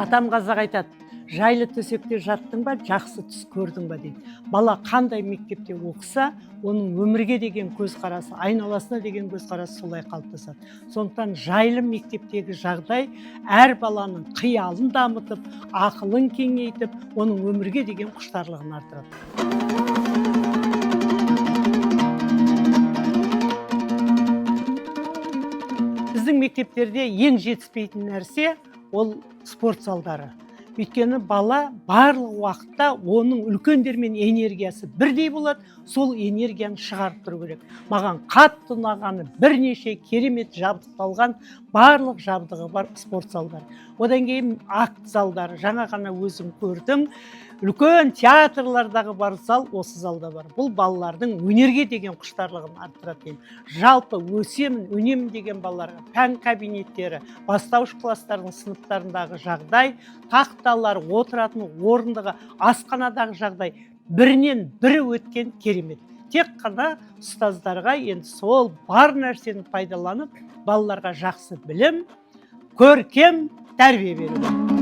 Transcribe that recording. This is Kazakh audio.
атам қазақ айтады, жайлы төсекте жаттың ба, жақсы түс көрдің ба дейді. Бала қандай мектепте оқыса, оның өмірге деген көзқарасы, айналасына деген көзқарасы солай қалыптасады. Сондықтан жайлы мектептегі жағдай әр баланың қиялын дамытып, ақылын кеңейтіп, оның өмірге деген құштарлығын артырады. Біздің мектептерде ең жетіспейтін нәрсе ол спорт залдары. Өйткені бала барлық уақытта оның үлкендермен энергиясы бірдей болады, сол энергияны шығарып тұру керек. Маған қатты ұнағаны бірнеше керемет жабдықталған барлық жабдығы бар спорт залдары. Одан кейін акт залдары, жаңа ғана өзім көрдім. Үлкен театрлардағы бар зал осы залда бар. Бұл балалардың өнерге деген құштарлығын арттырады. Жалпы өсемін, өнемін деген балаларға пән кабинеттері, бастауыш класстардың сыныптарындағы жағдай, тақталар, отыратын орындығы, асханадағы жағдай бірінен бірі өткен керемет. Тек қана ұстаздарға енді сол бар нәрсені пайдаланып, балаларға жақсы білім, көркем тәрбие беру.